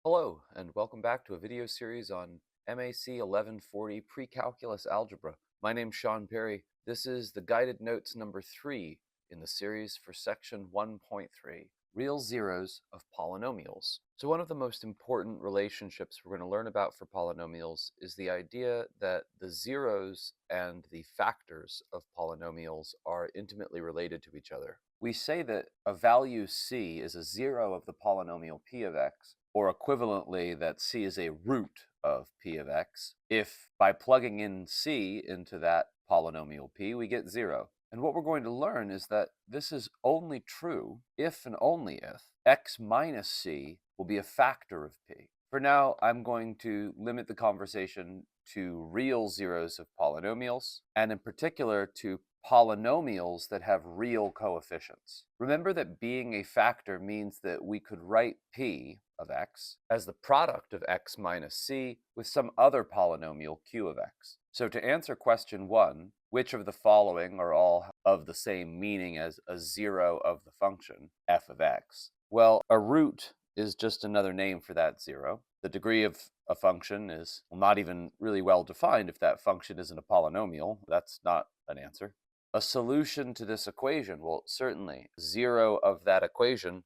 Hello, and welcome back to a video series on MAC 1140 Precalculus Algebra. My name's Sean Perry. This is the guided notes number 3 in the series for section 1.3, Real Zeros of Polynomials. So one of the most important relationships we're going to learn about for polynomials is the idea that the zeros and the factors of polynomials are intimately related to each other. We say that a value c is a zero of the polynomial p of x, or equivalently that c is a root of p of x, if by plugging in c into that polynomial p, we get 0. And what we're going to learn is that this is only true if and only if x minus c will be a factor of p. For now, I'm going to limit the conversation to real zeros of polynomials, and in particular to polynomials that have real coefficients. Remember that being a factor means that we could write p of x as the product of x minus c with some other polynomial q of x. So to answer question 1, which of the following are all of the same meaning as a zero of the function f of x? Well, a root is just another name for that zero. The degree of a function is not even really well defined if that function isn't a polynomial. That's not an answer. A solution to this equation, well, certainly 0 of that equation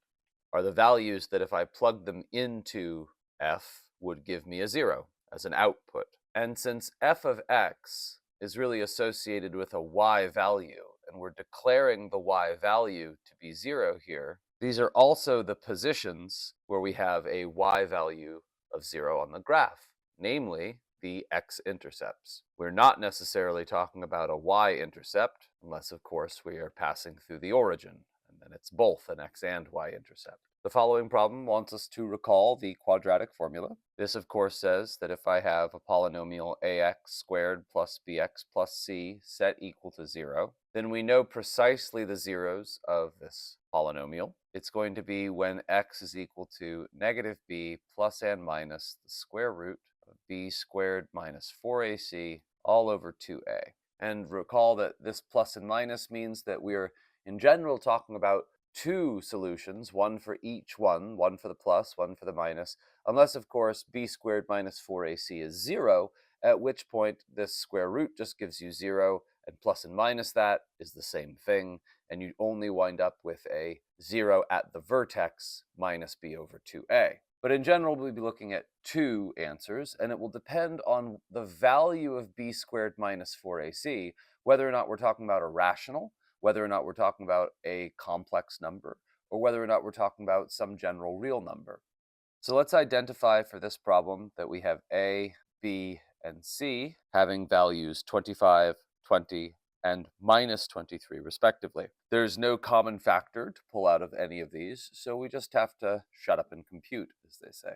are the values that if I plug them into f would give me a 0 as an output. And since f of x is really associated with a y value, and we're declaring the y value to be 0 here, these are also the positions where we have a y value of 0 on the graph, namely the x-intercepts. We're not necessarily talking about a y-intercept, unless of course we are passing through the origin, and then it's both an x and y-intercept. The following problem wants us to recall the quadratic formula. This of course says that if I have a polynomial ax squared plus bx plus c set equal to 0, then we know precisely the zeros of this polynomial. It's going to be when x is equal to negative b plus and minus the square root of b squared minus 4ac all over 2a. And recall that this plus and minus means that we're in general talking about two solutions, one for each one for the plus, one for the minus, unless of course b squared minus 4ac is 0, at which point this square root just gives you 0, and plus and minus that is the same thing, and you only wind up with a 0 at the vertex minus b over 2a. But in general, we'll be looking at two answers, and it will depend on the value of b squared minus 4ac, whether or not we're talking about a rational, whether or not we're talking about a complex number, or whether or not we're talking about some general real number. So let's identify for this problem that we have a, b, and c having values 25, 20, and minus 23 respectively. There's no common factor to pull out of any of these, so we just have to shut up and compute, as they say.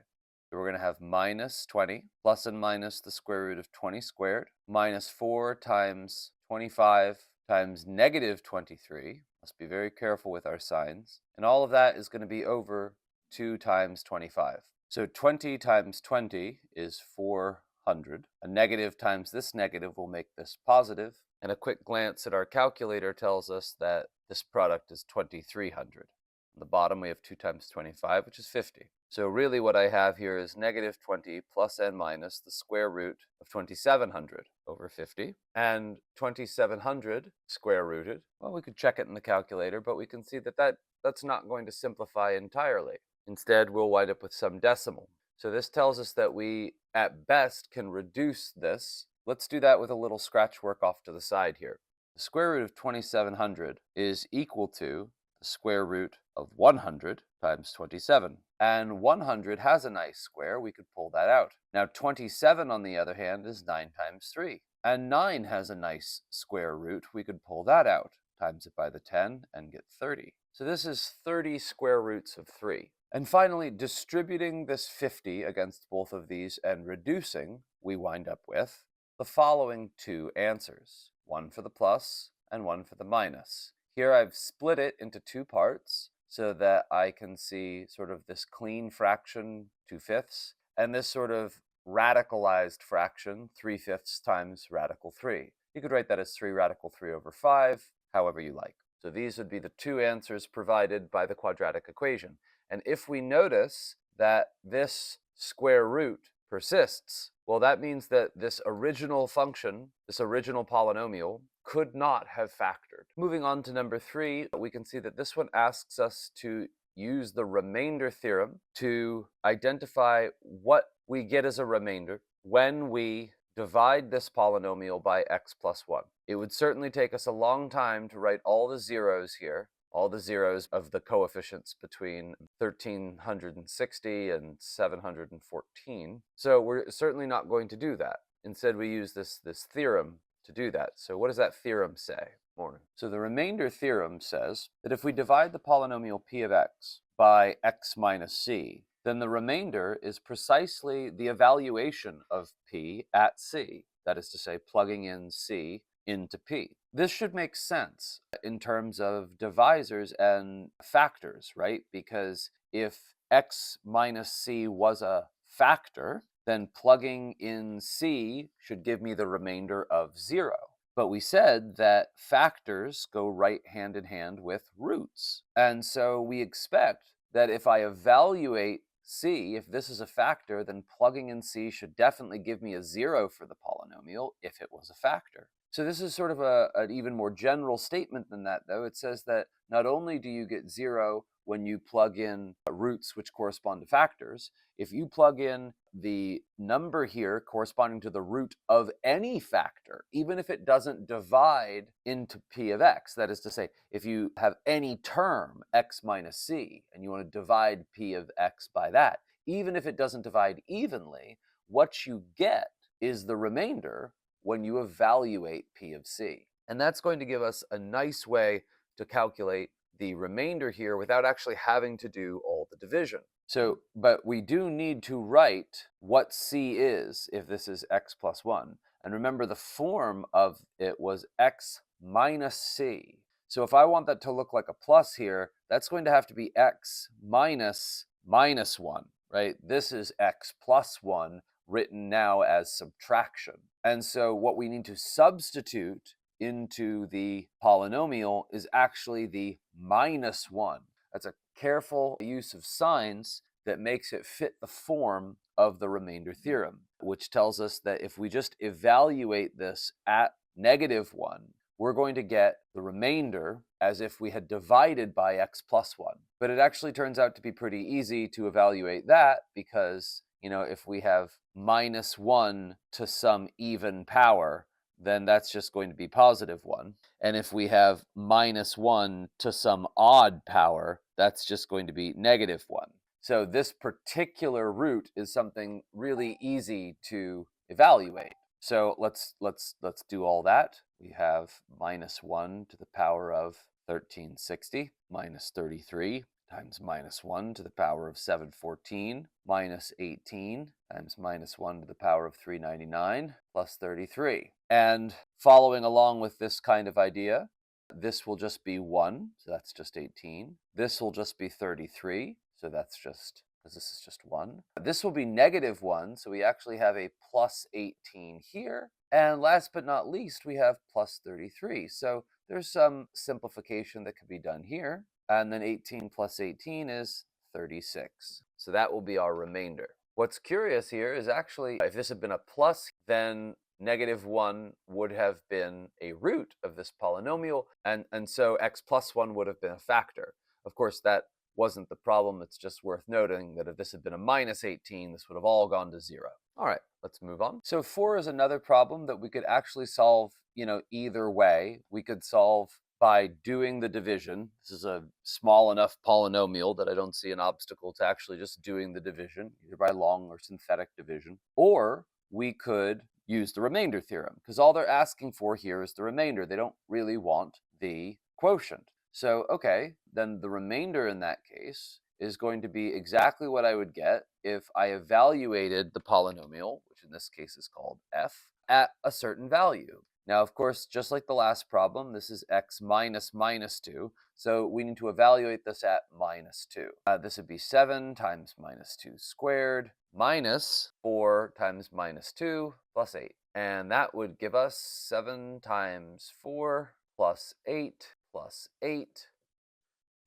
So we're going to have minus 20 plus and minus the square root of 20 squared minus 4 times 25 times negative 23. Must be very careful with our signs. And all of that is going to be over 2 times 25. So 20 times 20 is 400. A negative times this negative will make this positive. And a quick glance at our calculator tells us that this product is 2300. On the bottom we have 2 times 25, which is 50. So really what I have here is negative 20 plus and minus the square root of 2700 over 50. And 2700 square rooted, well, we could check it in the calculator, but we can see that that's not going to simplify entirely. Instead, we'll wind up with some decimal. So this tells us that we, at best, can reduce this. Let's do that with a little scratch work off to the side here. The square root of 2700 is equal to the square root of 100 times 27. And 100 has a nice square, we could pull that out. Now 27, on the other hand, is 9 times 3. And 9 has a nice square root, we could pull that out, times it by the 10, and get 30. So this is 30 square roots of 3. And finally, distributing this 50 against both of these and reducing, we wind up with the following two answers, one for the plus and one for the minus. Here I've split it into two parts so that I can see sort of this clean fraction 2/5 and this sort of radicalized fraction 3/5 times radical 3. You could write that as 3 radical 3 over 5, however you like. So these would be the two answers provided by the quadratic equation. And if we notice that this square root persists, well, that means that this original function, this original polynomial, could not have factored. Moving on to number 3, we can see that this one asks us to use the remainder theorem to identify what we get as a remainder when we divide this polynomial by x plus 1. It would certainly take us a long time to write all the zeros here, all the zeros of the coefficients between 1360 and 714. So we're certainly not going to do that. Instead, we use this theorem to do that. So what does that theorem say? So the remainder theorem says that if we divide the polynomial p of x by x minus c, then the remainder is precisely the evaluation of p at c. That is to say, plugging in c into p. This should make sense in terms of divisors and factors, right? Because if x minus c was a factor, then plugging in c should give me the remainder of 0. But we said that factors go right hand in hand with roots. And so we expect that if I evaluate c, if this is a factor, then plugging in c should definitely give me a 0 for the polynomial if it was a factor. So this is sort of an even more general statement than that, though. It says that not only do you get 0 when you plug in roots which correspond to factors, if you plug in the number here corresponding to the root of any factor, even if it doesn't divide into p of x, that is to say, if you have any term x minus c and you want to divide p of x by that, even if it doesn't divide evenly, what you get is the remainder when you evaluate p of c. And that's going to give us a nice way to calculate the remainder here without actually having to do all the division. So, but we do need to write what c is if this is x plus 1. And remember, the form of it was x minus c. So if I want that to look like a plus here, that's going to have to be x minus 1, right? This is x plus 1 written now as subtraction. And so what we need to substitute into the polynomial is actually the minus 1. That's a careful use of signs that makes it fit the form of the remainder theorem, which tells us that if we just evaluate this at negative 1, we're going to get the remainder as if we had divided by x plus 1. But it actually turns out to be pretty easy to evaluate that because, if we have minus 1 to some even power, then that's just going to be positive 1. And if we have minus 1 to some odd power, that's just going to be negative 1. So this particular root is something really easy to evaluate. So let's do all that. We have minus 1 to the power of 1360 minus 33 times minus 1 to the power of 714 minus 18 times minus 1 to the power of 399 plus 33. And following along with this kind of idea, this will just be 1, so that's just 18. This will just be 33, so that's just, because this is just 1. This will be negative 1, so we actually have a plus 18 here. And last but not least, we have plus 33. So there's some simplification that could be done here. And then 18 plus 18 is 36. So that will be our remainder. What's curious here is actually, if this had been a plus, then negative 1 would have been a root of this polynomial, and so x plus 1 would have been a factor. Of course, that wasn't the problem. It's just worth noting that if this had been a minus 18, this would have all gone to 0. All right, let's move on. So 4 is another problem that we could actually solve, either way. We could solve by doing the division. This is a small enough polynomial that I don't see an obstacle to actually just doing the division, either by long or synthetic division. Or we could use the remainder theorem, because all they're asking for here is the remainder. They don't really want the quotient. So, okay, then the remainder in that case is going to be exactly what I would get if I evaluated the polynomial, which in this case is called f, at a certain value. Now, of course, just like the last problem, this is x minus minus 2, so we need to evaluate this at minus 2. This would be 7 times minus 2 squared minus 4 times minus 2 plus 8. And that would give us 7 times 4 plus 8 plus 8,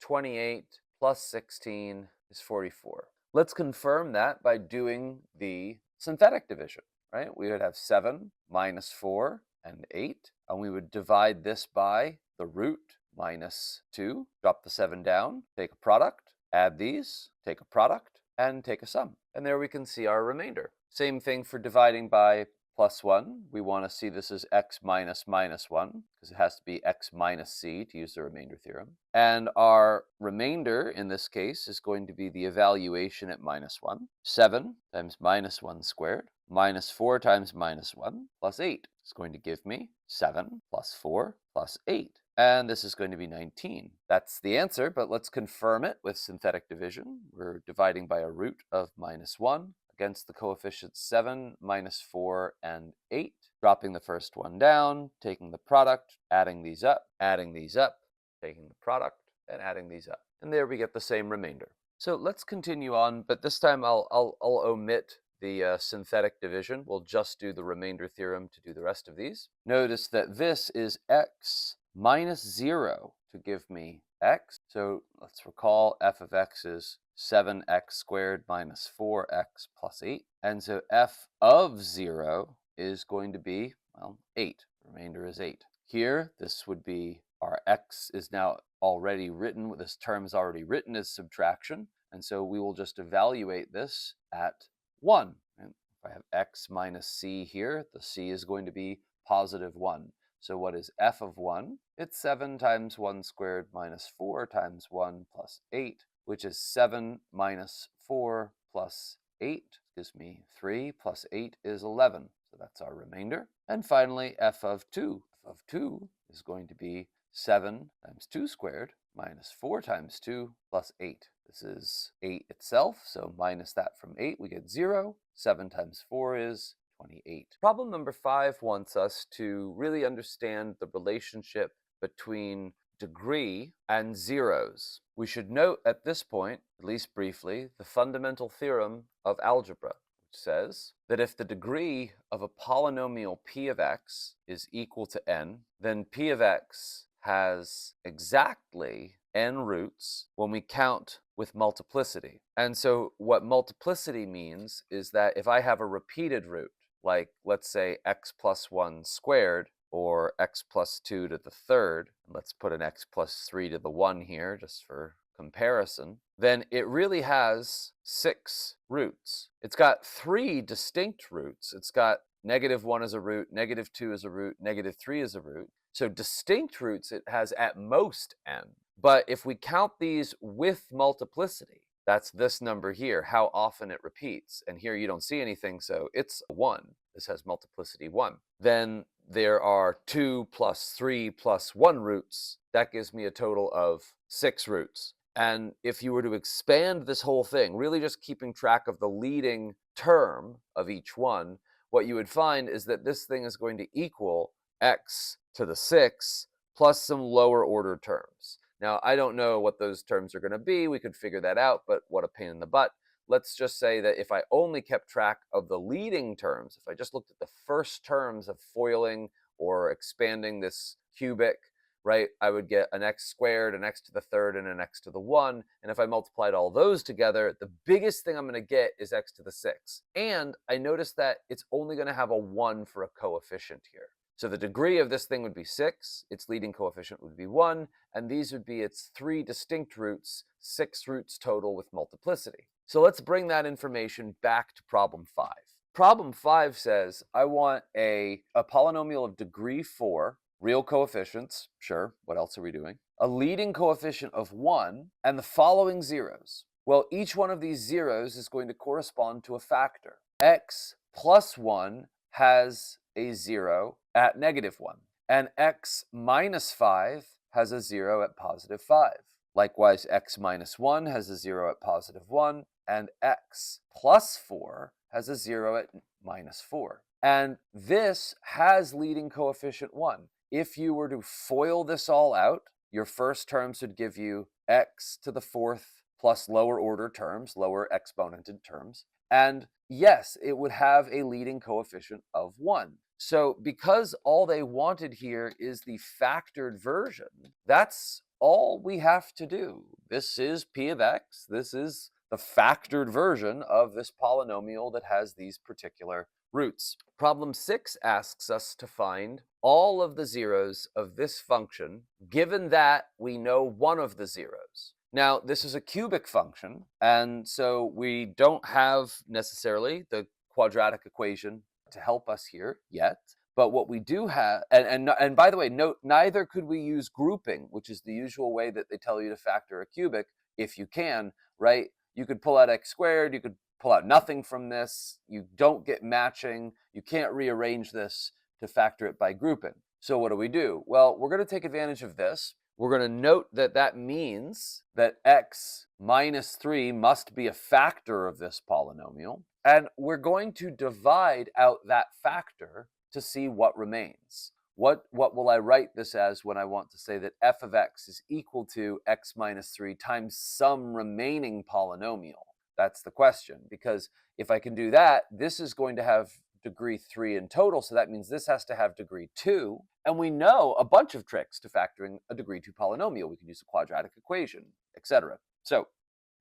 28 plus 16 is 44. Let's confirm that by doing the synthetic division, right? We would have 7 minus 4 and 8, and we would divide this by the root minus 2, drop the 7 down, take a product, add these, take a product, and take a sum. And there we can see our remainder. Same thing for dividing by plus 1. We want to see this as x minus minus 1, because it has to be x minus c to use the remainder theorem. And our remainder, in this case, is going to be the evaluation at minus 1. 7 times minus 1 squared minus 4 times minus 1 plus 8 is going to give me 7 plus 4 plus 8. And this is going to be 19. That's the answer, but let's confirm it with synthetic division. We're dividing by a root of minus 1 against the coefficients 7, minus 4, and 8. Dropping the first one down, taking the product, adding these up, taking the product, and adding these up. And there we get the same remainder. So let's continue on, but this time I'll omit the synthetic division. We'll just do the remainder theorem to do the rest of these. Notice that this is x minus 0 to give me x. So let's recall f of x is 7x squared minus 4x plus 8. And so f of 0 is going to be, well, 8. The remainder is 8. Here, this would be our x is now already written. This term is already written as subtraction. And so we will just evaluate this at 1. And if I have x minus c here, the c is going to be positive 1. So what is f of 1? It's 7 times 1 squared minus 4 times 1 plus 8, which is 7 minus 4 plus 8 gives me 3 plus 8 is 11. So that's our remainder. And finally, f of 2. F of 2 is going to be 7 times 2 squared minus 4 times 2 plus 8. This is 8 itself, so minus that from 8, we get 0. 7 times 4 is 28. Problem number 5 wants us to really understand the relationship between degree and zeros. We should note at this point, at least briefly, the fundamental theorem of algebra, which says that if the degree of a polynomial p of x is equal to n, then p of x has exactly n roots when we count with multiplicity. And so what multiplicity means is that if I have a repeated root, like let's say x plus 1 squared, or x plus 2 to the third, let's put an x plus 3 to the 1 here just for comparison, then it really has 6 roots. It's got 3 distinct roots. It's got -1 as a root, -2 as a root, -3 as a root. So distinct roots it has at most n. But if we count these with multiplicity, that's this number here, how often it repeats. And here you don't see anything, so it's 1. This has multiplicity 1. Then there are 2 plus 3 plus 1 roots. That gives me a total of 6 roots. And if you were to expand this whole thing, really just keeping track of the leading term of each one, what you would find is that this thing is going to equal x to the 6 plus some lower order terms. Now, I don't know what those terms are going to be. We could figure that out, but what a pain in the butt. Let's just say that if I only kept track of the leading terms, if I just looked at the first terms of foiling or expanding this cubic, right, I would get an x squared, an x to the third, and an x to the 1. And if I multiplied all those together, the biggest thing I'm going to get is x to the 6. And I noticed that it's only going to have a 1 for a coefficient here. So the degree of this thing would be 6, its leading coefficient would be 1, and these would be its 3 distinct roots, 6 roots total with multiplicity. So let's bring that information back to problem 5. Problem 5 says I want a polynomial of degree 4, real coefficients, sure, what else are we doing? A leading coefficient of 1, and the following zeros. Well, each one of these zeros is going to correspond to a factor. X plus 1 has a 0 at -1, and x minus 5 has a 0 at +5. Likewise, x minus 1 has a 0 at +1, and x plus 4 has a 0 at -4. And this has leading coefficient 1. If you were to FOIL this all out, your first terms would give you x to the 4th plus lower order terms, lower exponented terms. And yes, it would have a leading coefficient of 1. So because all they wanted here is the factored version, that's all we have to do. This is p of x. This is the factored version of this polynomial that has these particular roots. Problem 6 asks us to find all of the zeros of this function, given that we know one of the zeros. Now, this is a cubic function, and so we don't have necessarily the quadratic equation to help us here yet. But what we do have, and by the way, note, neither could we use grouping, which is the usual way that they tell you to factor a cubic, if you can, right? You could pull out x squared, you could pull out nothing from this, you don't get matching, you can't rearrange this to factor it by grouping. So what do? Well, we're going to take advantage of this. We're going to note that that means that x minus 3 must be a factor of this polynomial, and we're going to divide out that factor to see what remains. What will I write this as when I want to say that f of x is equal to x minus 3 times some remaining polynomial? That's the question, because if I can do that, this is going to have degree 3 in total, so that means this has to have degree 2, and we know a bunch of tricks to factoring a degree 2 polynomial. We can use a quadratic equation, etc. So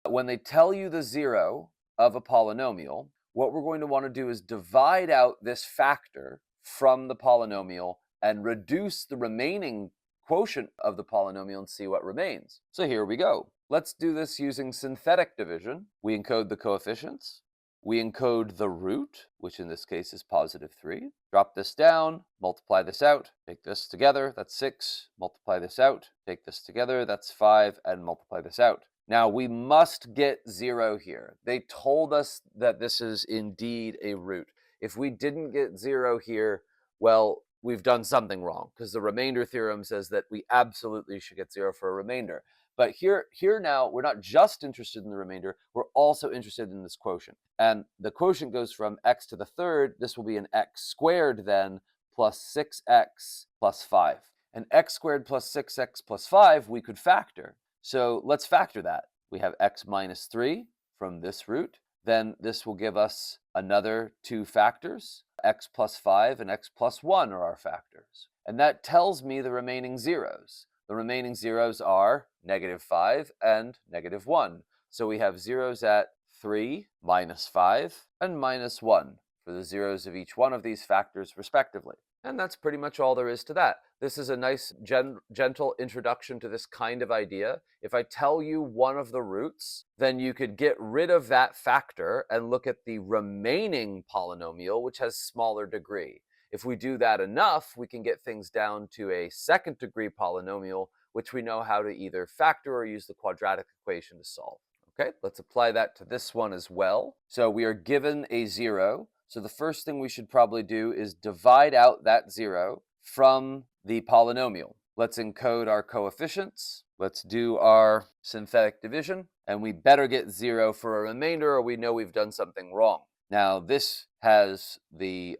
when they tell you the zero of a polynomial, what we're going to want to do is divide out this factor from the polynomial and reduce the remaining quotient of the polynomial and see what remains. So here we go. Let's do this using synthetic division. We encode the coefficients. We encode the root, which in this case is positive 3. Drop this down, multiply this out, take this together, that's 6. Multiply this out, take this together, that's 5, and multiply this out. Now we must get 0 here. They told us that this is indeed a root. If we didn't get 0 here, well, we've done something wrong, because the remainder theorem says that we absolutely should get 0 for a remainder. But here now, we're not just interested in the remainder, we're also interested in this quotient. And the quotient goes from x to the third. This will be an x squared then, plus 6x plus 5. And x squared plus 6x plus 5 we could factor. So let's factor that. We have x minus 3 from this root. Then this will give us another 2 factors. X plus 5 and x plus 1 are our factors. And that tells me the remaining zeros. The remaining zeros are negative 5 and negative 1. So we have zeros at 3, minus 5, and minus 1 for the zeros of each one of these factors respectively. And that's pretty much all there is to that. This is a nice, gentle introduction to this kind of idea. If I tell you one of the roots, then you could get rid of that factor and look at the remaining polynomial, which has smaller degree. If we do that enough, we can get things down to a second degree polynomial, which we know how to either factor or use the quadratic equation to solve. Okay, let's apply that to this one as well. So we are given a 0. So the first thing we should probably do is divide out that 0 from the polynomial. Let's encode our coefficients. Let's do our synthetic division. And we better get 0 for a remainder, or we know we've done something wrong. Now this has the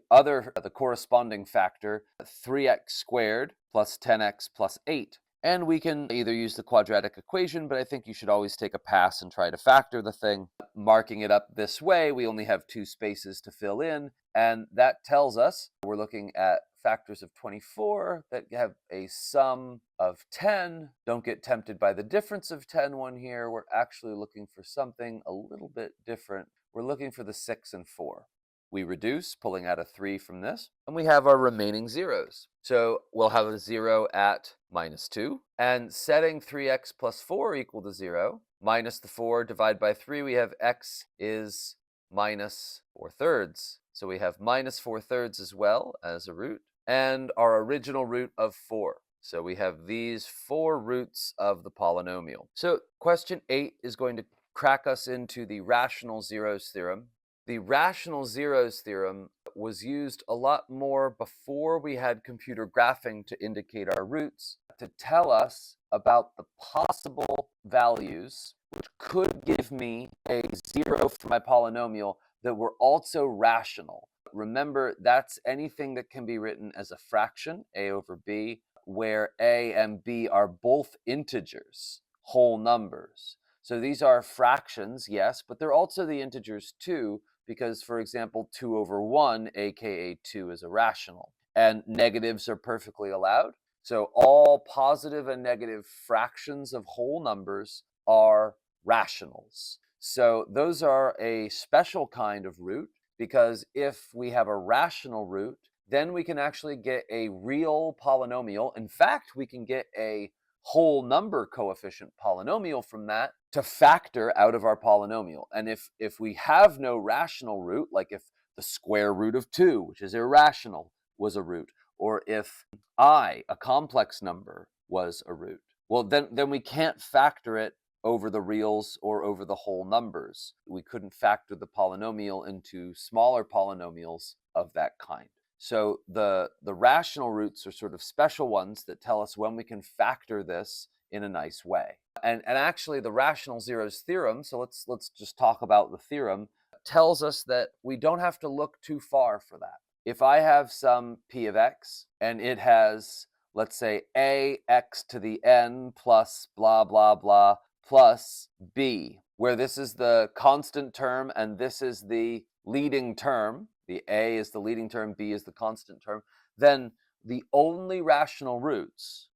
corresponding factor, 3x squared plus 10x plus 8. And we can either use the quadratic equation, but I think you should always take a pass and try to factor the thing. Marking it up this way, we only have 2 spaces to fill in, and that tells us we're looking at factors of 24 that have a sum of 10. Don't get tempted by the difference of 10 one here. We're actually looking for something a little bit different. We're looking for the 6 and 4. We reduce, pulling out a 3 from this, and we have our remaining zeros. So we'll have a 0 at minus 2, and setting 3x plus 4 equal to 0, minus the 4 divided by 3, we have x is minus 4/3. So we have minus 4/3 as well as a root, and our original root of 4. So we have these 4 roots of the polynomial. So question 8 is going to crack us into the rational zeros theorem. The rational zeros theorem was used a lot more before we had computer graphing to indicate our roots, to tell us about the possible values which could give me a 0 for my polynomial that were also rational. Remember, that's anything that can be written as a fraction, a over b, where a and b are both integers, whole numbers. So these are fractions, yes, but they're also the integers too, because, for example, 2 over 1, aka 2, is a rational. And negatives are perfectly allowed. So all positive and negative fractions of whole numbers are rationals. So those are a special kind of root, because if we have a rational root, then we can actually get a real polynomial. In fact, we can get a whole number coefficient polynomial from that to factor out of our polynomial. And if we have no rational root, like if the square root of 2, which is irrational, was a root, or if I, a complex number, was a root, well, then we can't factor it over the reals or over the whole numbers. We couldn't factor the polynomial into smaller polynomials of that kind. So the rational roots are sort of special ones that tell us when we can factor this in a nice way. And actually the rational zeros theorem, so let's just talk about the theorem, tells us that we don't have to look too far for that. If I have some p of x and it has, let's say, ax to the n plus blah, blah, blah, plus b, where this is the constant term and this is the leading term, the a is the leading term, b is the constant term, then the only rational roots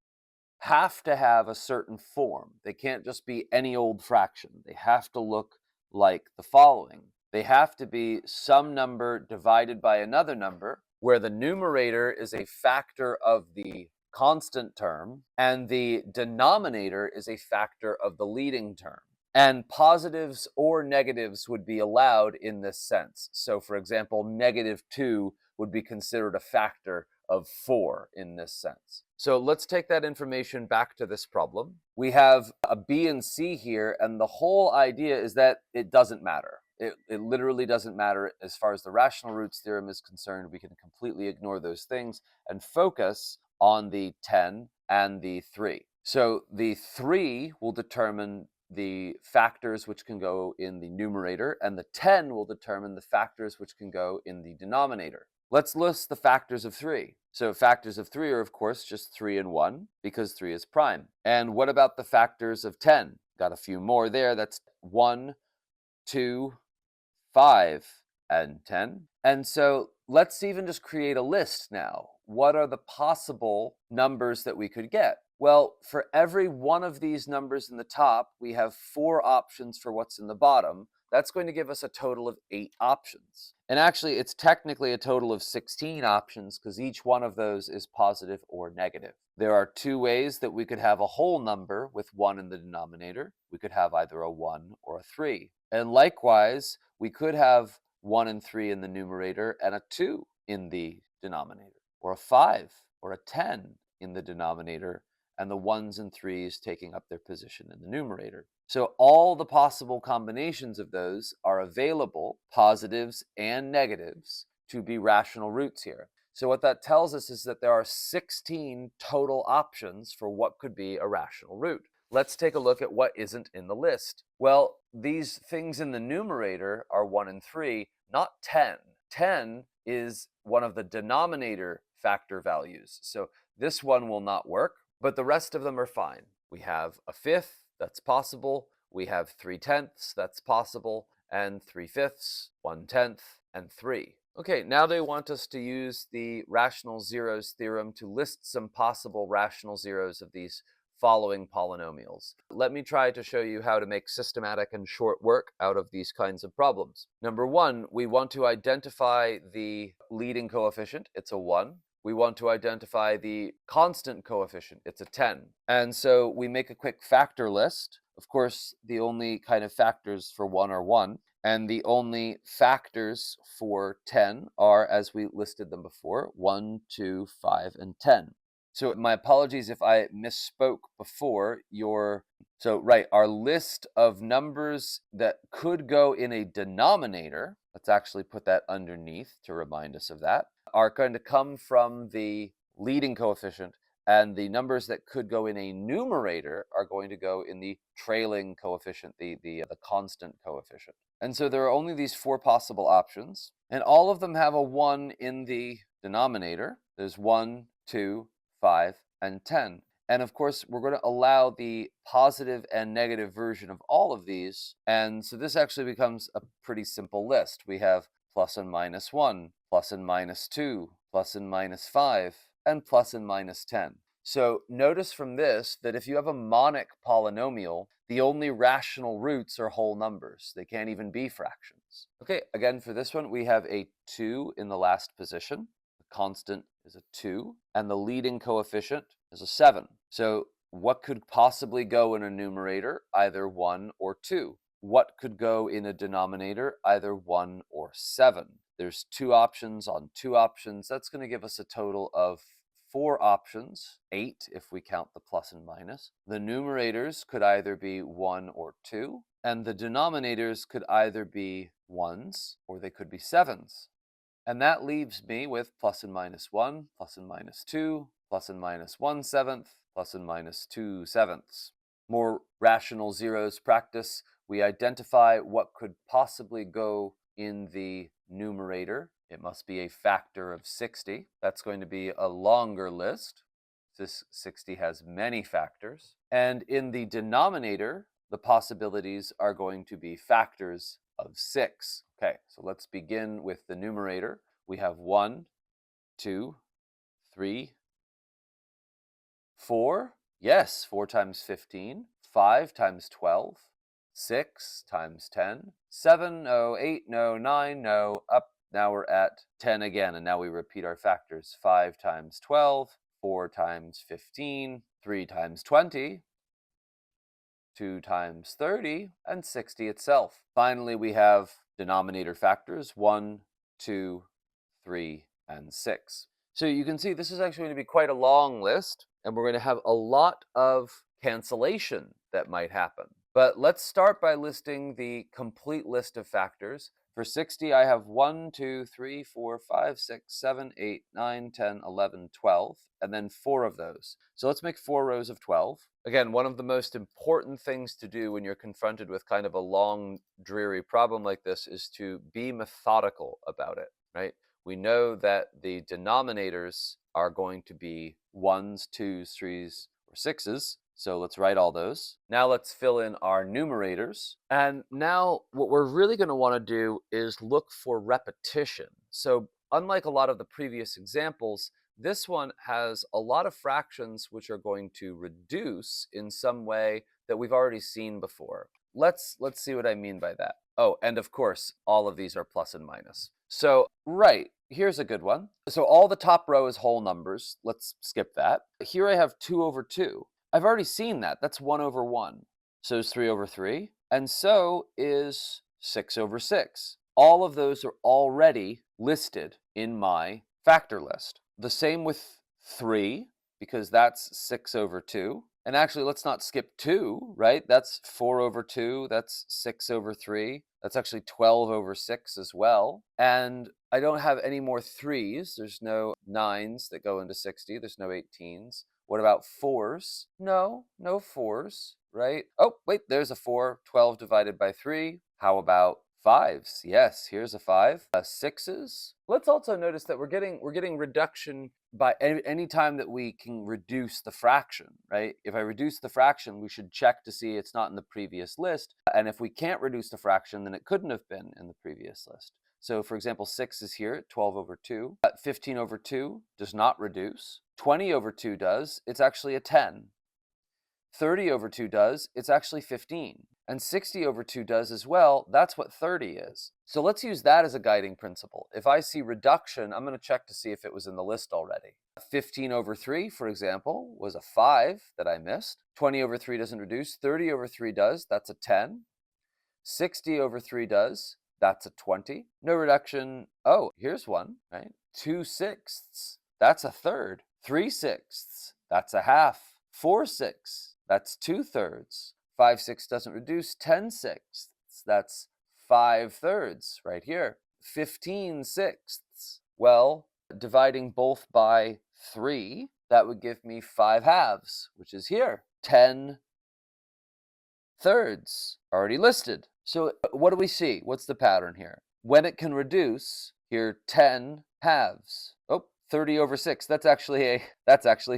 have to have a certain form. They can't just be any old fraction. They have to look like the following. They have to be some number divided by another number, where the numerator is a factor of the constant term and the denominator is a factor of the leading term. And positives or negatives would be allowed in this sense. So for example, -2 would be considered a factor of 4 in this sense. So let's take that information back to this problem. We have a b and c here, and the whole idea is that it doesn't matter. It literally doesn't matter as far as the rational roots theorem is concerned. We can completely ignore those things and focus on the 10 and the 3. So the 3 will determine the factors which can go in the numerator, and the 10 will determine the factors which can go in the denominator. Let's list the factors of 3. So factors of 3 are, of course, just 3 and 1, because 3 is prime. And what about the factors of 10? Got a few more there. That's 1, 2, 5, and 10. And so let's even just create a list now. What are the possible numbers that we could get? Well, for every one of these numbers in the top, we have 4 options for what's in the bottom. That's going to give us a total of 8 options. And actually, it's technically a total of 16 options, because each one of those is positive or negative. There are 2 ways that we could have a whole number with 1 in the denominator. We could have either a 1 or a 3. And likewise, we could have 1 and 3 in the numerator and a 2 in the denominator, or a 5 or a 10 in the denominator, and the 1s and 3s taking up their position in the numerator. So all the possible combinations of those are available, positives and negatives, to be rational roots here. So what that tells us is that there are 16 total options for what could be a rational root. Let's take a look at what isn't in the list. Well, these things in the numerator are 1 and 3, not 10. 10 is one of the denominator factor values. So this one will not work, but the rest of them are fine. We have a 5th, that's possible. We have 3/10, that's possible, and 3/5, 1/10, and 3. Okay, now they want us to use the rational zeros theorem to list some possible rational zeros of these following polynomials. Let me try to show you how to make systematic and short work out of these kinds of problems. Number 1, we want to identify the leading coefficient. It's a 1. We want to identify the constant coefficient. It's a 10. And so we make a quick factor list. Of course, the only kind of factors for 1 are 1. And the only factors for 10 are, as we listed them before, 1, 2, 5, and 10. So my apologies if I misspoke before. Our list of numbers that could go in a denominator, let's actually put that underneath to remind us of that, are going to come from the leading coefficient, and the numbers that could go in a numerator are going to go in the trailing coefficient, the constant coefficient. And so there are only these 4 possible options, and all of them have a 1 in the denominator. There's 1, 2, 5, and 10. And of course, we're going to allow the positive and negative version of all of these. And so this actually becomes a pretty simple list. We have plus and minus 1, plus and minus 2, plus and minus 5, and plus and minus 10. So notice from this that if you have a monic polynomial, the only rational roots are whole numbers. They can't even be fractions. Okay, again, for this one, we have a 2 in the last position. The constant is a 2, and the leading coefficient is a 7. So what could possibly go in a numerator? Either 1 or 2. What could go in a denominator? Either 1 or 7. There's 2 options on 2 options. That's going to give us a total of 4 options, 8 if we count the plus and minus. The numerators could either be 1 or 2, and the denominators could either be 1s or they could be 7s. And that leaves me with plus and minus 1, plus and minus 2, plus and minus 1/7, plus and minus 2/7. More rational zeros practice. We identify what could possibly go in the numerator. It must be a factor of 60. That's going to be a longer list. This 60 has many factors. And in the denominator, the possibilities are going to be factors of 6. Okay, so let's begin with the numerator. We have 1, 2, 3, 4. Yes, 4 times 15. 5 times 12. 6 times 10. 7, no. 8, no. 9, no. Up. Now we're at 10 again, and now we repeat our factors. 5 times 12. 4 times 15. 3 times 20. 2 times 30, and 60 itself. Finally, we have denominator factors, 1, 2, 3, and 6. So you can see this is actually going to be quite a long list, and we're going to have a lot of cancellation that might happen. But let's start by listing the complete list of factors. For 60, I have 1, 2, 3, 4, 5, 6, 7, 8, 9, 10, 11, 12, and then 4 of those. So let's make 4 rows of 12. Again, one of the most important things to do when you're confronted with kind of a long, dreary problem like this is to be methodical about it, right? We know that the denominators are going to be 1s, 2s, 3s, or 6s. So let's write all those. Now let's fill in our numerators. And now what we're really going to want to do is look for repetition. So unlike a lot of the previous examples, this one has a lot of fractions which are going to reduce in some way that we've already seen before. Let's see what I mean by that. Oh, and of course, all of these are plus and minus. So, right, here's a good one. So all the top row is whole numbers. Let's skip that. Here I have 2 over 2. I've already seen that. That's 1 over 1. So is 3 over 3. And so is 6 over 6. All of those are already listed in my factor list. The same with 3, because that's 6 over 2. And actually, let's not skip 2, right? That's 4 over 2. That's 6 over 3. That's actually 12 over 6 as well. And I don't have any more 3s. There's no 9s that go into 60. There's no 18s. What about 4s? No 4s, right? Oh, wait, there's a 4. 12 divided by 3. How about 5s? Yes, here's a 5. 6s. Let's also notice that we're getting reduction by any time that we can reduce the fraction, right? If I reduce the fraction, we should check to see it's not in the previous list. And if we can't reduce the fraction, then it couldn't have been in the previous list. So for example, 6 is here at 12 over 2. 15 over 2 does not reduce. 20 over 2 does. It's actually a 10. 30 over 2 does. It's actually 15. And 60 over 2 does as well. That's what 30 is. So let's use that as a guiding principle. If I see reduction, I'm going to check to see if it was in the list already. 15 over 3, for example, was a 5 that I missed. 20 over 3 doesn't reduce. 30 over 3 does. That's a 10. 60 over 3 does. That's a 20. No reduction. Oh, here's one, right? 2/6. That's a third. 3/6. That's a half. 4/6. That's 2/3. 5/6 doesn't reduce. 10/6. That's 5/3 right here. 15/6. Well, dividing both by 3, that would give me 5/2, which is here. 10/3 already listed. So what do we see? What's the pattern here? When it can reduce, here 10/2. Oh, 30 over 6. That's actually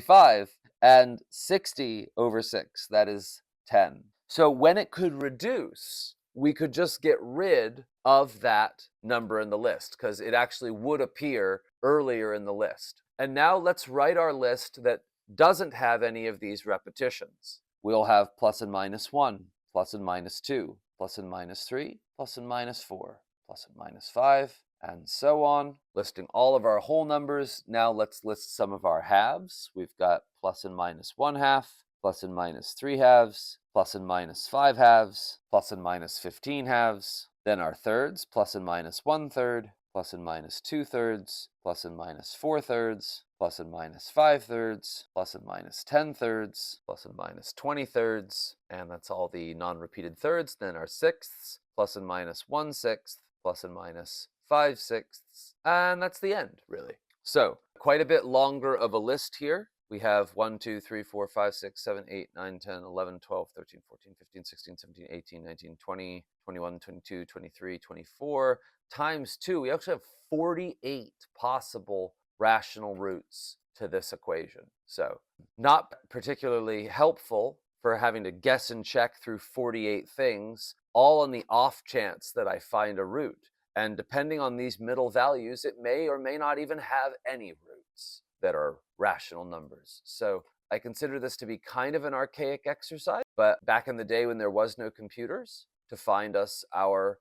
5. And 60 over 6. That is 10. So when it could reduce, we could just get rid of that number in the list because it actually would appear earlier in the list. And now let's write our list that doesn't have any of these repetitions. We'll have plus and minus 1, plus and minus 2, plus and minus 3, plus and minus 4, plus and minus 5, and so on, listing all of our whole numbers. Now let's list some of our halves. We've got plus and minus 1 half, plus and minus 3 halves, plus and minus 5 halves, plus and minus 15 halves. Then our thirds, plus and minus 1 third, plus and minus 2 thirds, plus and minus 4 thirds, plus and minus 5 thirds, plus and minus 10 thirds, plus and minus 20 thirds, and that's all the non-repeated thirds. Then our sixths, plus and minus 1 sixth, plus and minus 5 sixths, and that's the end, really. So quite a bit longer of a list here. We have 1, 2, 3, 4, 5, 6, 7, 8, 9, 10, 11, 12, 13, 14, 15, 16, 17, 18, 19, 20, 21, 22, 23, 24, times 2. We actually have 48 possible rational roots to this equation. So not particularly helpful for having to guess and check through 48 things, all on the off chance that I find a root. And depending on these middle values, it may or may not even have any roots that are rational numbers. So I consider this to be kind of an archaic exercise, but back in the day when there was no computers to find us our,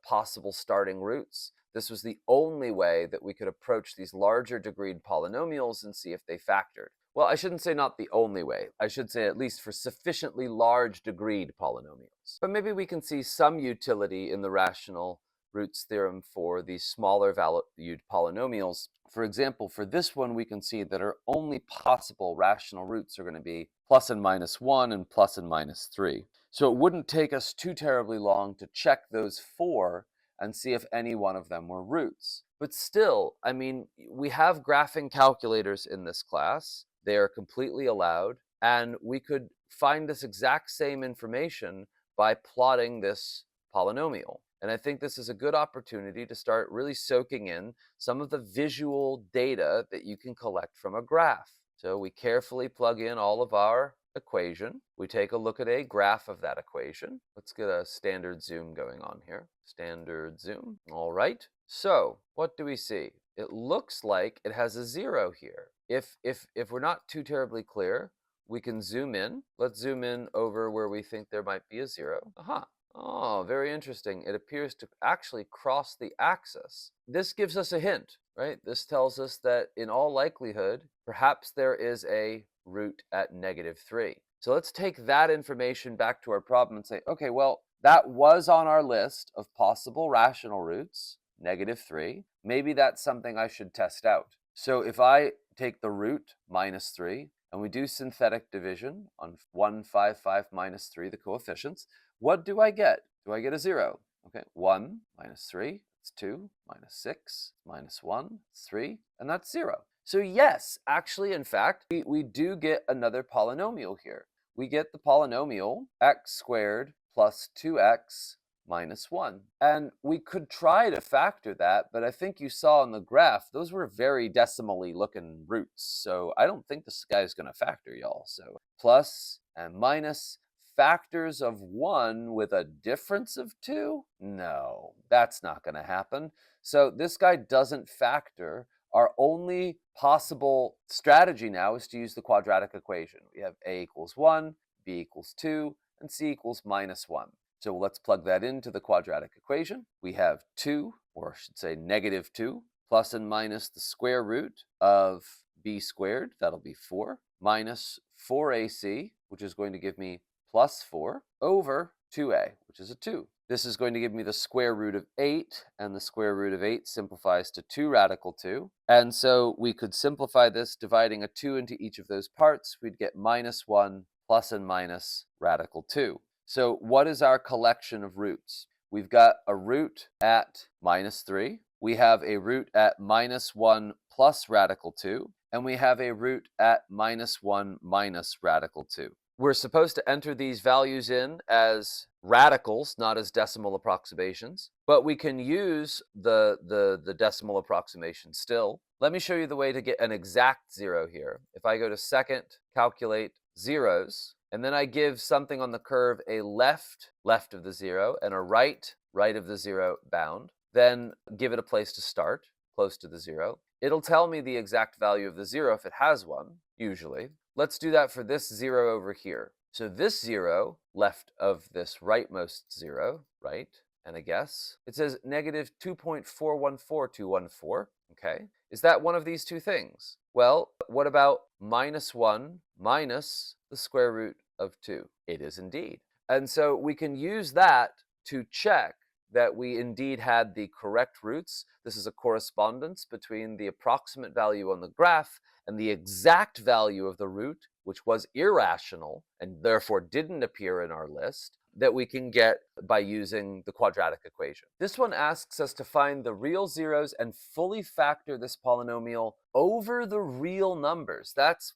possible starting roots, this was the only way that we could approach these larger degreed polynomials and see if they factored. Well, I shouldn't say not the only way. I should say at least for sufficiently large degreed polynomials. But maybe we can see some utility in the rational roots theorem for these smaller valued polynomials. For example, for this one, we can see that our only possible rational roots are going to be plus and minus 1 and plus and minus 3. So it wouldn't take us too terribly long to check those 4 and see if any one of them were roots. But still, I mean, we have graphing calculators in this class. They are completely allowed, and we could find this exact same information by plotting this polynomial. And I think this is a good opportunity to start really soaking in some of the visual data that you can collect from a graph. So we carefully plug in all of our equation. We take a look at a graph of that equation. Let's get a standard zoom going on here. Standard zoom. All right. So what do we see? It looks like it has a 0 here. If we're not too terribly clear, we can zoom in. Let's zoom in over where we think there might be a 0. Aha. Oh, very interesting. It appears to actually cross the axis. This gives us a hint, right? This tells us that in all likelihood, perhaps there is a root at -3. So let's take that information back to our problem and say, okay, well, that was on our list of possible rational roots, -3. Maybe that's something I should test out. So if I take the root -3 and we do synthetic division on 1, 5, 5, minus 3, the coefficients, what do I get? Do I get a 0? Okay, 1 minus 3, it's 2, minus 6, minus 1, it's 3, and that's 0. So yes, actually, in fact, we do get another polynomial here. We get the polynomial x squared plus 2x minus 1. And we could try to factor that, but I think you saw in the graph, those were very decimally looking roots. So I don't think this guy's going to factor, y'all. So plus and minus, factors of 1 with a difference of 2? No, that's not going to happen. So this guy doesn't factor. Our only possible strategy now is to use the quadratic equation. We have a equals 1, b equals 2, and c equals -1. So let's plug that into the quadratic equation. We have 2, or I should say -2, plus and minus the square root of b squared, that'll be 4, minus 4ac, which is going to give me plus 4, over 2a, which is a 2. This is going to give me the square root of 8, and the square root of 8 simplifies to 2 radical 2. And so we could simplify this, dividing a 2 into each of those parts. We'd get -1 plus and minus radical 2. So what is our collection of roots? We've got a root at -3. We have a root at -1 plus radical 2. And we have a root at -1 minus radical 2. We're supposed to enter these values in as radicals, not as decimal approximations, but we can use the decimal approximation still. Let me show you the way to get an exact 0 here. If I go to second, calculate zeros, and then I give something on the curve a left of the 0 and a right of the 0 bound, then give it a place to start, close to the 0. it'll tell me the exact value of the 0 if it has one, usually. Let's do that for this 0 over here. So this 0 left of this rightmost 0, right? And a guess. It says negative 2.414214. Okay. Is that one of these two things? Well, what about minus 1 minus the square root of 2? It is indeed. And so we can use that to check that we indeed had the correct roots. This is a correspondence between the approximate value on the graph and the exact value of the root, which was irrational and therefore didn't appear in our list, that we can get by using the quadratic equation. This one asks us to find the real zeros and fully factor this polynomial over the real numbers. That's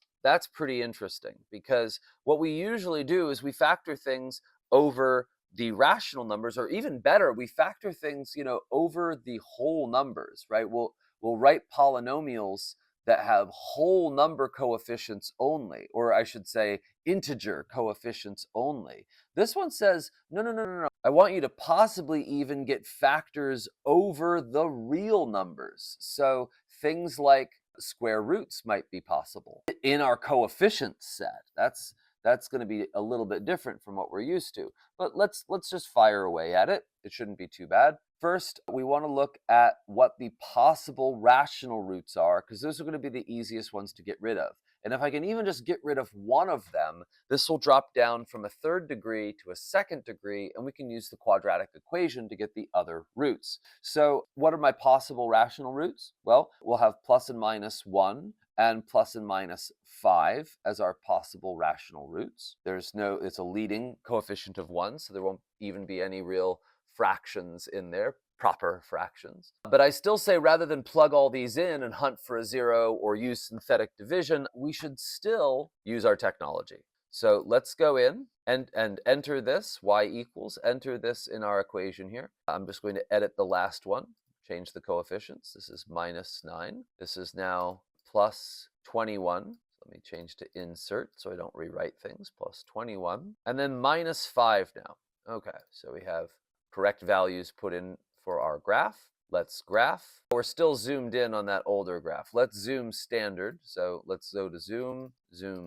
pretty interesting, because what we usually do is we factor things over the rational numbers, or even better, we factor things, over the whole numbers, right? We'll write polynomials that have whole number coefficients only, or I should say integer coefficients only. This one says, no. I want you to possibly even get factors over the real numbers. So things like square roots might be possible in our coefficient set. That's going to be a little bit different from what we're used to. But let's just fire away at it. It shouldn't be too bad. First, we want to look at what the possible rational roots are, because those are going to be the easiest ones to get rid of. And if I can even just get rid of one of them, this will drop down from a third degree to a second degree, and we can use the quadratic equation to get the other roots. So what are my possible rational roots? Well, we'll have plus and minus 1 and plus and minus 5 as our possible rational roots. It's a leading coefficient of 1, so there won't even be any real fractions in there, proper fractions. But I still say, rather than plug all these in and hunt for a 0 or use synthetic division, we should still use our technology. So let's go in and enter this, y equals, enter this in our equation here. I'm just going to edit the last one, change the coefficients. This is minus 9. This is now plus 21. Let me change to insert so I don't rewrite things. Plus 21. And then minus 5 now. Okay, so we have correct values put in for our graph. Let's graph. We're still zoomed in on that older graph. Let's zoom standard. So let's go to zoom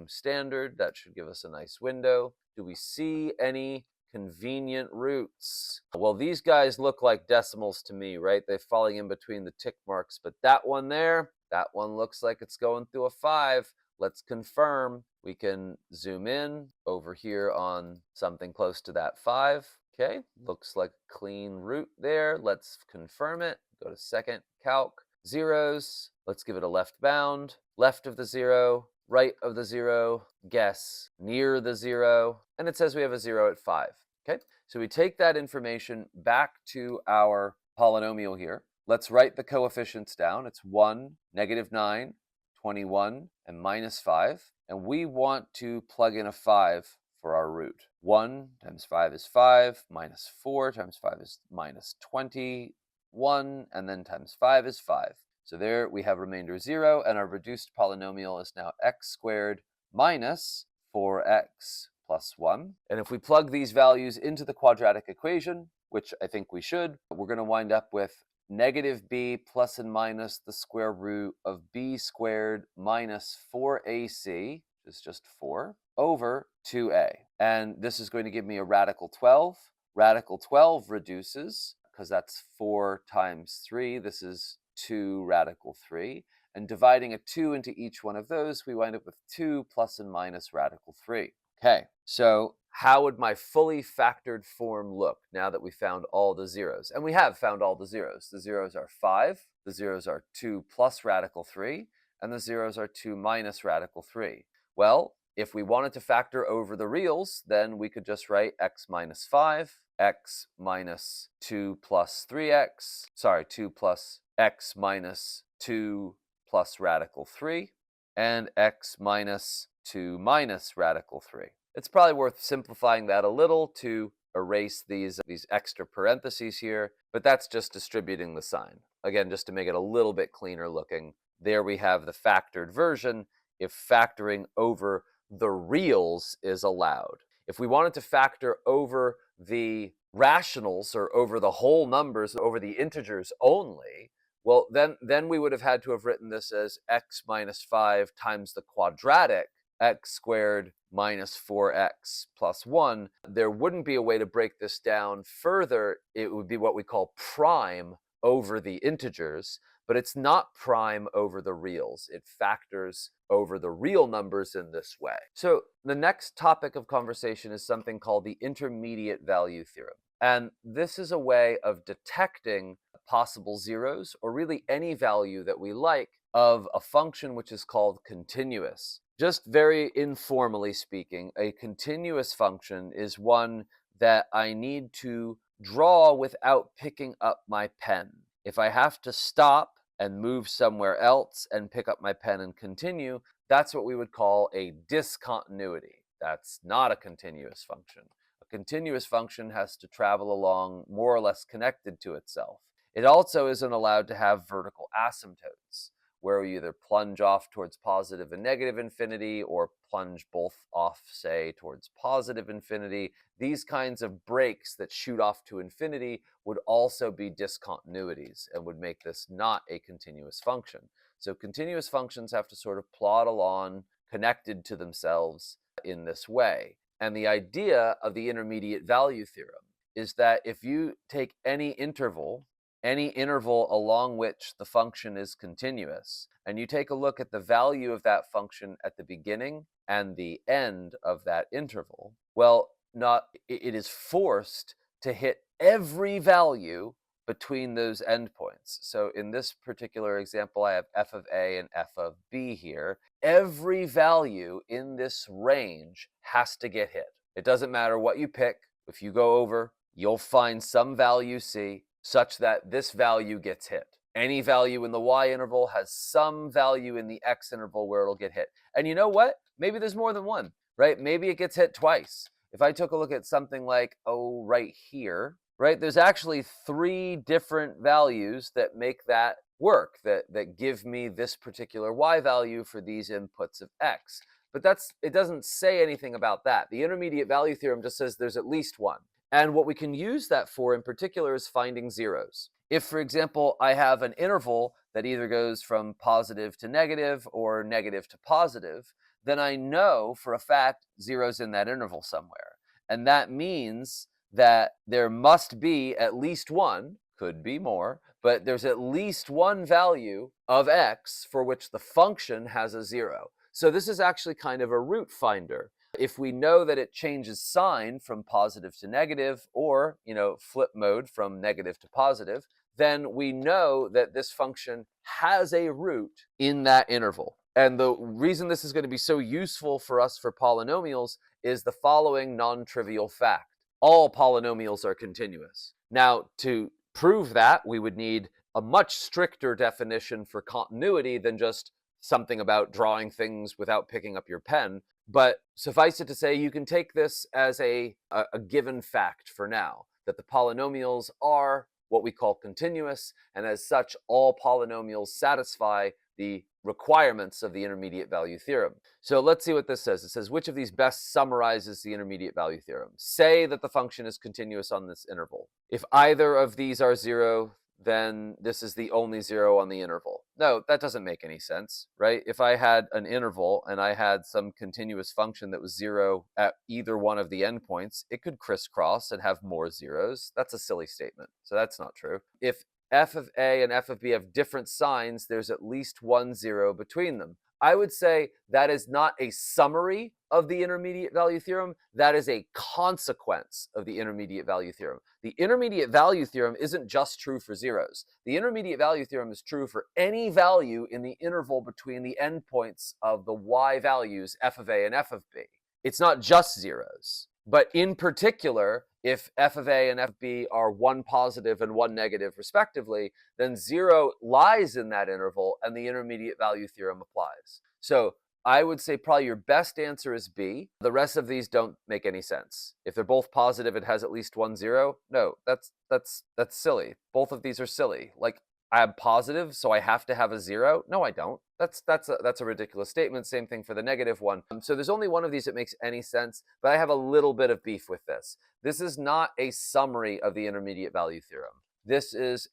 standard. That should give us a nice window. Do we see any convenient roots? Well, these guys look like decimals to me, right? They're falling in between the tick marks, but that one there, that one looks like it's going through a 5. Let's confirm. We can zoom in over here on something close to that 5. Okay, looks like a clean root there. Let's confirm it. Go to second calc, zeros. Let's give it a left bound. Left of the 0, right of the 0, guess, near the 0. And it says we have a 0 at 5. Okay, so we take that information back to our polynomial here. Let's write the coefficients down. It's 1, negative 9, 21, and minus 5. And we want to plug in a 5 for our root. 1 times 5 is 5, minus 4 times 5 is minus 21, and then times 5 is 5. So there we have remainder 0, and our reduced polynomial is now x squared minus 4x plus 1. And if we plug these values into the quadratic equation, which I think we should, we're going to wind up with negative b plus and minus the square root of b squared minus 4ac, which is just 4, over 2a. And this is going to give me a radical 12. Radical 12 reduces, because that's 4 times 3. This is 2 radical 3. And dividing a 2 into each one of those, we wind up with 2 plus and minus radical 3. Okay, so how would my fully factored form look now that we found all the zeros? And we have found all the zeros. The zeros are 5, the zeros are 2 plus radical 3, and the zeros are 2 minus radical 3. Well, if we wanted to factor over the reals, then we could just write x minus 5, x minus 2 plus 3x, 2 plus x minus 2 plus radical 3, and x minus 2 minus radical 3. It's probably worth simplifying that a little to erase these extra parentheses here, but that's just distributing the sign. Again, just to make it a little bit cleaner looking. There we have the factored version if factoring over the reals is allowed. If we wanted to factor over the rationals or over the whole numbers, over the integers only, Well, then we would have had to have written this as x minus 5 times the quadratic x squared minus 4x plus 1. There wouldn't be a way to break this down further. It would be what we call prime over the integers, but it's not prime over the reals. It factors over the real numbers in this way. So the next topic of conversation is something called the intermediate value theorem. And this is a way of detecting possible zeros, or really any value that we like, of a function which is called continuous. Just very informally speaking, a continuous function is one that I need to draw without picking up my pen. If I have to stop and move somewhere else and pick up my pen and continue, that's what we would call a discontinuity. That's not a continuous function. A continuous function has to travel along more or less connected to itself. It also isn't allowed to have vertical asymptotes, where we either plunge off towards positive and negative infinity or plunge both off, say, towards positive infinity. These kinds of breaks that shoot off to infinity would also be discontinuities and would make this not a continuous function. So continuous functions have to sort of plod along connected to themselves in this way. And the idea of the intermediate value theorem is that if you take any interval along which the function is continuous, and you take a look at the value of that function at the beginning and the end of that interval, well, it is forced to hit every value between those endpoints. So in this particular example, I have f of a and f of b here. Every value in this range has to get hit. It doesn't matter what you pick. If you go over, you'll find some value c such that this value gets hit. Any value in the y interval has some value in the x interval where it'll get hit. And you know what? Maybe there's more than one, right? Maybe it gets hit twice. If I took a look at something like, right here, right, there's actually 3 different values that make that work, that give me this particular y value for these inputs of x. But it doesn't say anything about that. The intermediate value theorem just says there's at least one. And what we can use that for in particular is finding zeros. If, for example, I have an interval that either goes from positive to negative or negative to positive, then I know for a fact zero's in that interval somewhere. And that means that there must be at least one, could be more, but there's at least one value of x for which the function has a zero. So this is actually kind of a root finder. If we know that it changes sign from positive to negative, or, flip mode from negative to positive, then we know that this function has a root in that interval. And the reason this is going to be so useful for us for polynomials is the following non-trivial fact. All polynomials are continuous. Now, to prove that, we would need a much stricter definition for continuity than just something about drawing things without picking up your pen. But suffice it to say, you can take this as a given fact for now, that the polynomials are what we call continuous, and as such, all polynomials satisfy the requirements of the intermediate value theorem. So let's see what this says. It says, which of these best summarizes the intermediate value theorem? Say that the function is continuous on this interval. If either of these are 0, then this is the only 0 on the interval. No, that doesn't make any sense, right? If I had an interval and I had some continuous function that was 0 at either one of the endpoints, it could crisscross and have more zeros. That's a silly statement, so that's not true. If f of a and f of b have different signs, there's at least one 0 between them. I would say that is not a summary of the intermediate value theorem. That is a consequence of the intermediate value theorem. The intermediate value theorem isn't just true for zeros. The intermediate value theorem is true for any value in the interval between the endpoints of the y values f of a and f of b. It's not just zeros. But in particular, if f of a and f of b are one positive and one negative respectively, then 0 lies in that interval and the intermediate value theorem applies. So I would say probably your best answer is B. The rest of these don't make any sense. If they're both positive, it has at least one 0. No, that's silly. Both of these are silly. Like, I am positive, so I have to have a 0? No, I don't. That's a ridiculous statement. Same thing for the negative one. So there's only one of these that makes any sense, but I have a little bit of beef with this. This is not a summary of the intermediate value theorem. This is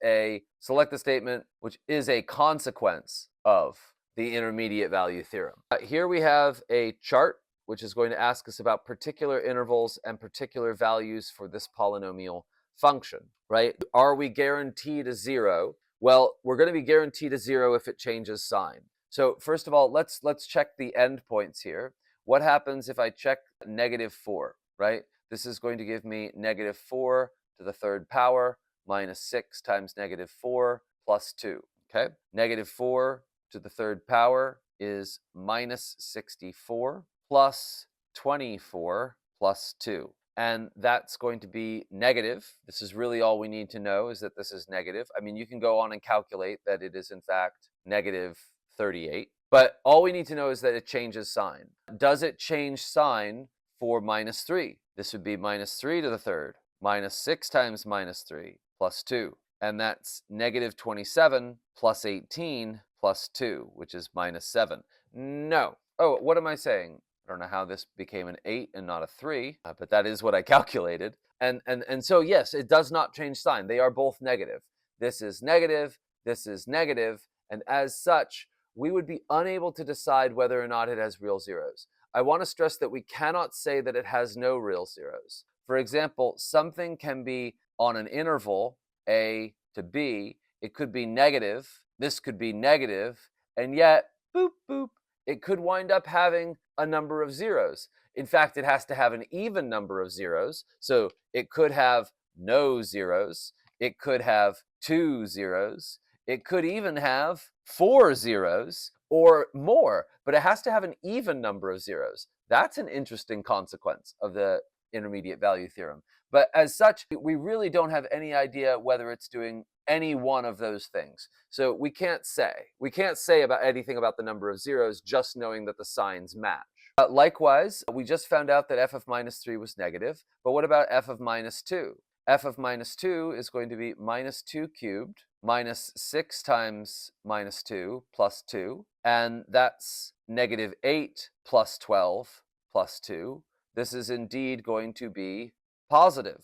select the statement which is a consequence of the intermediate value theorem. Here we have a chart which is going to ask us about particular intervals and particular values for this polynomial function, right? Are we guaranteed a 0? Well, we're going to be guaranteed a 0 if it changes sign. So first of all, let's check the endpoints here. What happens if I check -4, right? This is going to give me -4 to the third power minus 6 times -4 plus 2, okay? -4 to the third power is minus 64 plus 24 plus 2. And that's going to be negative. This is really all we need to know, is that this is negative. I mean, you can go on and calculate that it is in fact -38. But all we need to know is that it changes sign. Does it change sign for -3? This would be -3 to the third, minus 6 times -3 plus 2. And that's -27 plus 18 plus 2, which is -7. No. Oh, what am I saying? I don't know how this became an 8 and not a 3, but that is what I calculated. And so, yes, it does not change sign. They are both negative. This is negative, and as such, we would be unable to decide whether or not it has real zeros. I want to stress that we cannot say that it has no real zeros. For example, something can be on an interval, A to B. It could be negative. This could be negative, and yet, boop, boop, it could wind up having a number of zeros. In fact, it has to have an even number of zeros. So it could have no zeros. It could have 2 zeros. It could even have 4 zeros or more, but it has to have an even number of zeros. That's an interesting consequence of the intermediate value theorem. But as such, we really don't have any idea whether it's doing any one of those things. So we can't say about anything about the number of zeros just knowing that the signs match. Likewise, we just found out that f of -3 was negative, but what about f of -2? F of -2 is going to be -2 cubed minus 6 times -2 plus 2, and that's -8 plus 12 plus 2. This is indeed going to be positive.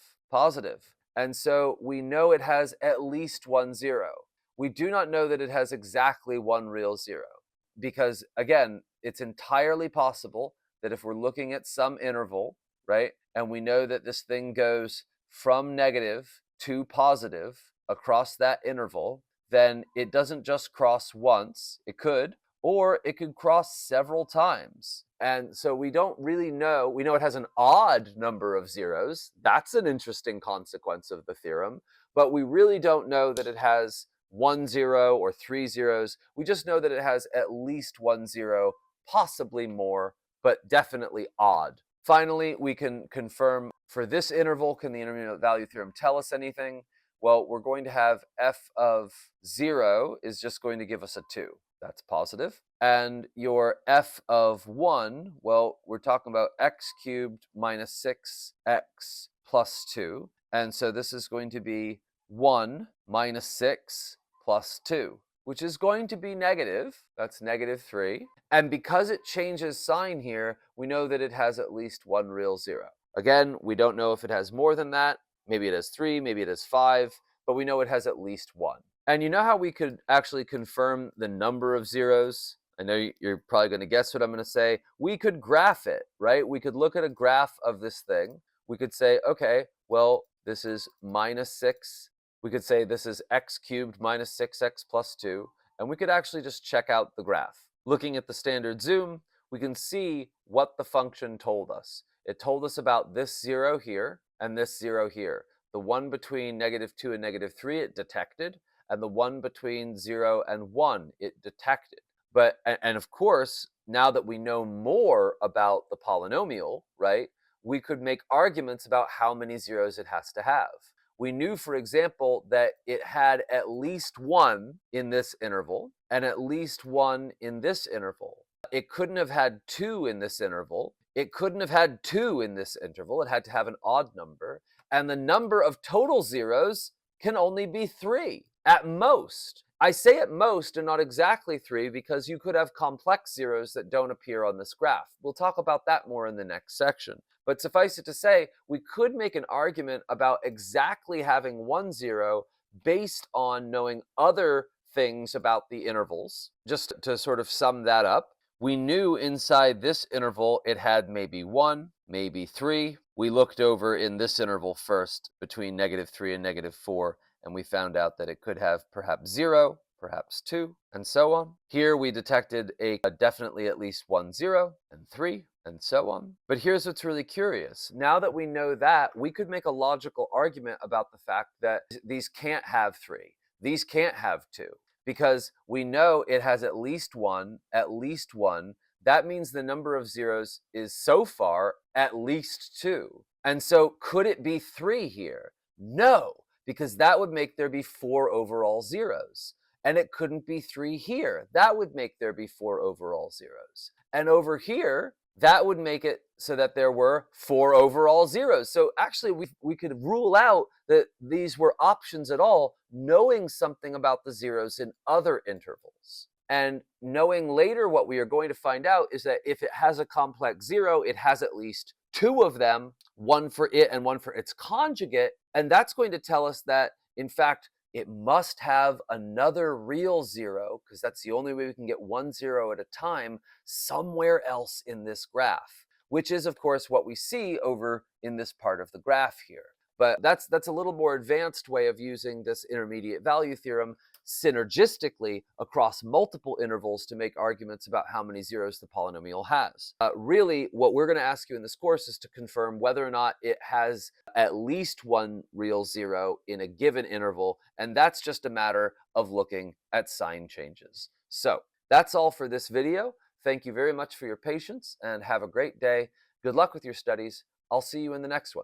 And so we know it has at least one zero. We do not know that it has exactly one real zero, because again, it's entirely possible that if we're looking at some interval, right, and we know that this thing goes from negative to positive across that interval, then it doesn't just cross once. It could, or it could cross several times. And so we don't really know. We know it has an odd number of zeros. That's an interesting consequence of the theorem. But we really don't know that it has 1 0 or 3 zeros. We just know that it has at least 1 0, possibly more, but definitely odd. Finally, we can confirm for this interval, can the intermediate value theorem tell us anything? Well, we're going to have f of 0 is just going to give us a 2. That's positive. And your f of 1, well, we're talking about x cubed minus 6x plus 2. And so this is going to be 1 minus 6 plus 2, which is going to be negative. That's -3. And because it changes sign here, we know that it has at least one real zero. Again, we don't know if it has more than that. Maybe it has 3, maybe it has 5, but we know it has at least 1. And you know how we could actually confirm the number of zeros? I know you're probably going to guess what I'm going to say. We could graph it, right? We could look at a graph of this thing. We could say, okay, well, this is -6. We could say this is x cubed minus 6x plus 2. And we could actually just check out the graph. Looking at the standard zoom, we can see what the function told us. It told us about this 0 here and this 0 here. The one between -2 and -3 it detected, and the one between 0 and 1 it detected. But, and of course, now that we know more about the polynomial, right, we could make arguments about how many zeros it has to have. We knew, for example, that it had at least 1 in this interval and at least 1 in this interval. It couldn't have had 2 in this interval. It couldn't have had 2 in this interval. It had to have an odd number. And the number of total zeros can only be 3 at most. I say at most and not exactly 3 because you could have complex zeros that don't appear on this graph. We'll talk about that more in the next section. But suffice it to say, we could make an argument about exactly having 1 0 based on knowing other things about the intervals. Just to sort of sum that up, we knew inside this interval it had maybe 1, maybe 3. We looked over in this interval first between -3 and -4, and we found out that it could have perhaps 0, perhaps 2, and so on. Here we detected a definitely at least 1, 0, and 3, and so on. But here's what's really curious. Now that we know that, we could make a logical argument about the fact that these can't have 3. These can't have 2, because we know it has at least 1, at least 1. That means the number of zeros is so far at least 2. And so could it be 3 here? No, because that would make there be 4 overall zeros. And it couldn't be 3 here. That would make there be 4 overall zeros. And over here, that would make it so that there were 4 overall zeros. So actually, we could rule out that these were options at all, knowing something about the zeros in other intervals. And knowing later what we are going to find out is that if it has a complex 0, it has at least 2 of them, one for it and one for its conjugate. And that's going to tell us that, in fact, it must have another real 0, because that's the only way we can get 1 0 at a time, somewhere else in this graph, which is, of course, what we see over in this part of the graph here. But that's a little more advanced way of using this intermediate value theorem synergistically across multiple intervals to make arguments about how many zeros the polynomial has. Really, what we're going to ask you in this course is to confirm whether or not it has at least 1 real 0 in a given interval, and that's just a matter of looking at sign changes. So that's all for this video. Thank you very much for your patience, and have a great day. Good luck with your studies. I'll see you in the next one.